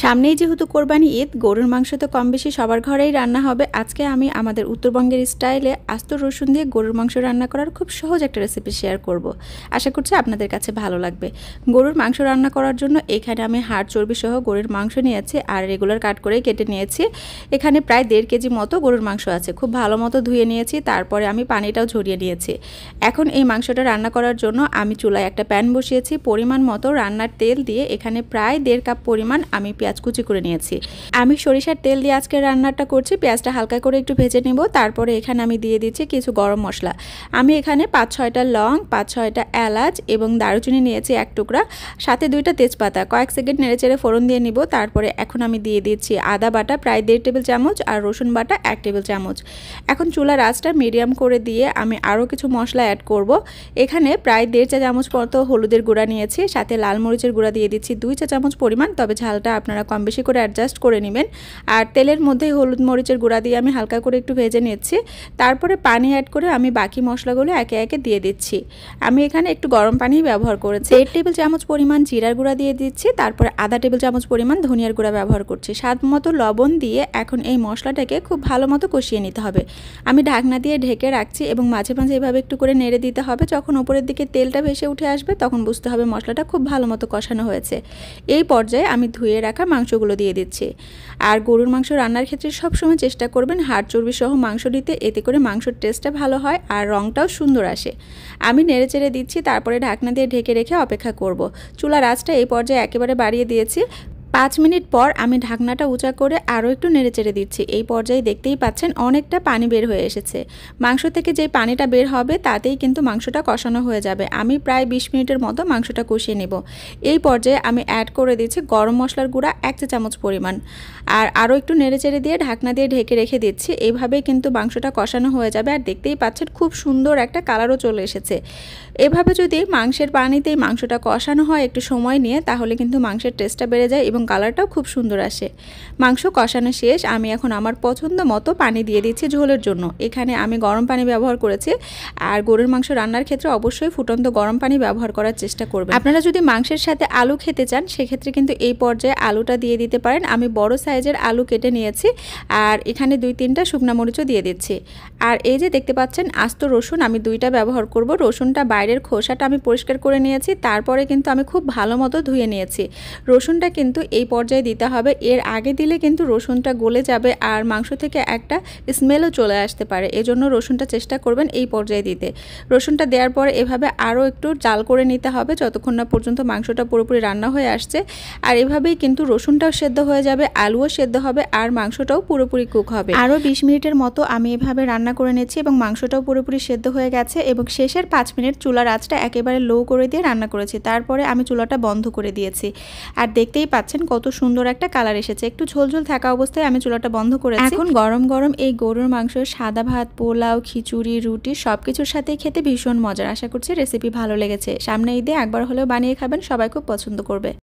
সামনেই যেহেতু কোরবানি ঈদ, গরুর মাংস তো কম বেশি সবার ঘরেই রান্না হবে। আজকে আমি আমাদের উত্তরবঙ্গের স্টাইলে আস্ত রসুন দিয়ে গরুর মাংস রান্না করার খুব সহজ একটা রেসিপি শেয়ার করব। আশা করছি আপনাদের কাছে ভালো লাগবে। গরুর মাংস রান্না করার জন্য এখানে আমি হাড় চর্বি সহ গরুর মাংস নিয়েছি আর রেগুলার কাট করে কেটে নিয়েছি। এখানে প্রায় 1.5 কেজি মতো গরুর মাংস আছে। খুব ভালো মতো ধুয়ে নিয়েছি, তারপরে আমি পানিটাও ঝরিয়ে নিয়েছি। এখন এই মাংসটা রান্না করার জন্য আমি চুলায় একটা প্যান বসিয়েছি। পরিমাণ মতো রান্নার তেল দিয়ে এখানে প্রায় 1.5 কাপ পরিমাণ আমি পেঁয়াজ কুচি করে নিয়েছি। আমি সরিষার তেল দিয়ে আজকে রান্নাটা করছি। পেঁয়াজটা হালকা করে একটু ভেজে নেব। তারপরে এখানে আমি দিয়ে দিচ্ছি কিছু গরম মশলা। আমি এখানে 5-6টা লং, 5-6টা এলাচ এবং দারুচিনি নিয়েছি 1 টুকরা, সাথে 2টা তেজপাতা। কয়েক সেকেন্ড নেড়েচেড়ে ফোড়ন দিয়ে নিব। তারপরে এখন আমি দিয়ে দিচ্ছি আদা বাটা প্রায় 1.5 টেবিল চামচ আর রসুন বাটা 1 টেবিল চামচ। এখন চুলার আঁচটা মিডিয়াম করে দিয়ে আমি আরও কিছু মশলা অ্যাড করব। এখানে প্রায় 1.5 চা চামচ মতো হলুদের গুঁড়া নিয়েছি, সাথে লাল মরিচের গুঁড়া দিয়ে দিচ্ছি 2 চা চামচ পরিমাণ, তবে ঝালটা আপনারা কম বেশি করে অ্যাডজাস্ট করে নেবেন। আর তেলের মধ্যে হলুদ মরিচের গুঁড়া দিয়ে আমি হালকা করে একটু ভেজে নিচ্ছি। তারপরে পানি অ্যাড করে আমি বাকি মশলাগুলো একে একে দিয়ে দিচ্ছি। আমি এখানে একটু গরম পানি ব্যবহার করেছি। 1 টেবিল চামচ পরিমাণ জিরার গুঁড়া দিয়ে দিচ্ছি, তারপরে আধা টেবিল চামচ পরিমাণ ধনিয়ার গুঁড়া ব্যবহার করছি। স্বাদ মতো লবণ দিয়ে এখন এই মশলাটাকে খুব ভালো মতো কষিয়ে নিতে হবে। আমি ঢাকনা দিয়ে ঢেকে রাখছি এবং মাঝে মাঝে এভাবে একটু করে নেড়ে দিতে হবে। যখন উপরের দিকে তেলটা ভেসে উঠে আসবে তখন বুঝতে হবে মশলাটা খুব ভালো মতো কষানো হয়েছে। এই পর্যায়ে আমি ধুয়ে রাখা মাংসগুলো দিয়ে দিচ্ছি। আর গরুর মাংস রান্নার ক্ষেত্রে সবসময় চেষ্টা করবেন হাড় চর্বি সহ মাংস দিতে, এতে করে মাংসের টেস্টটা ভালো হয় আর রঙটাও সুন্দর আসে। আমি নেড়েচেড়ে দিচ্ছি, তারপরে ঢাকনা দিয়ে ঢেকে রেখে অপেক্ষা করব। চুলার আঁচটা এই পর্যায়ে একেবারে বাড়িয়ে দিয়েছি। 5 মিনিট পর আমি ঢাকনাটা উঁচা করে আরও একটু নেড়েচেড়ে দিচ্ছি। এই পর্যায়ে দেখতেই পাচ্ছেন অনেকটা পানি বের হয়ে এসেছে। মাংস থেকে যে পানিটা বের হবে তাতেই কিন্তু মাংসটা কষানো হয়ে যাবে। আমি প্রায় 20 মিনিটের মতো মাংসটা কষিয়ে নেব। এই পর্যায়ে আমি অ্যাড করে দিচ্ছি গরম মশলার গুঁড়া 1 চা চামচ পরিমাণ, আর আরও একটু নেড়েচেড়ে দিয়ে ঢাকনা দিয়ে ঢেকে রেখে দিচ্ছি। এইভাবেই কিন্তু মাংসটা কষানো হয়ে যাবে। আর দেখতেই পাচ্ছেন খুব সুন্দর একটা কালারও চলে এসেছে। এভাবে যদি মাংসের পানিতেই মাংসটা কষানো হয় একটু সময় নিয়ে, তাহলে কিন্তু মাংসের টেস্টটা বেড়ে যায় এবং কালারটাও খুব সুন্দর আসে। মাংস কষানো শেষ। আমি এখন আমার পছন্দ মতো পানি দিয়ে দিচ্ছি ঝোলের জন্য। এখানে আমি গরম পানি ব্যবহার করেছি। আর গরুর মাংস রান্নার ক্ষেত্রে অবশ্যই ফুটন্ত গরম পানি ব্যবহার করার চেষ্টা করবেন। আপনারা যদি মাংসের সাথে আলু খেতে চান সেক্ষেত্রে কিন্তু এই পর্যায়ে আলুটা দিয়ে দিতে পারেন। আমি বড় সাইজের আলু কেটে নিয়েছি আর এখানে 2-3টা শুকনো মরিচও দিয়ে দিচ্ছি। আর এই যে দেখতে পাচ্ছেন আস্ত রসুন আমি 2টা ব্যবহার করব। রসুনটা বাইরের খোসাটা আমি পরিষ্কার করে নিয়েছি, তারপরে কিন্তু আমি খুব ভালো মতো ধুয়ে নিয়েছি। রসুনটা কিন্তু এই পর্যায়ে দিতে হবে। এর আগে দিলে কিন্তু রসুনটা গলে যাবে আর মাংস থেকে একটা স্মেলও চলে আসতে পারে। এজন্য রসুনটা চেষ্টা করবেন এই পর্যায়ে দিতে। রসুনটা দেওয়ার পরে এভাবে আরও একটু জাল করে নিতে হবে যতক্ষণ না পর্যন্ত মাংসটা পুরোপুরি রান্না হয়ে আসছে। আর এভাবেই কিন্তু রসুনটাও সেদ্ধ হয়ে যাবে, আলুও সেদ্ধ হবে আর মাংসটাও পুরোপুরি কুক হবে। আরও 20 মিনিটের মতো আমি এভাবে রান্না করে নিয়েছি এবং মাংসটাও পুরোপুরি সেদ্ধ হয়ে গেছে। এবং শেষের 5 মিনিট চুলার আঁচটা একেবারে লো করে দিয়ে রান্না করেছি। তারপরে আমি চুলাটা বন্ধ করে দিয়েছি। আর দেখতেই পাচ্ছেন কত সুন্দর একটা কালার এসেছে। একটু ঝোলঝোল থাকা অবস্থায় আমি চুলাটা বন্ধ করেছি। এখন গরম গরম এই গরুর মাংস সাদা ভাত, পোলাও, খিচুড়ি, রুটি সবকিছুর সাথেই খেতে ভীষণ মজার। আশা করছি রেসিপি ভালো লেগেছে। সামনে ঈদে একবার হলেও বানিয়ে খাবেন, সবাই খুব পছন্দ করবে।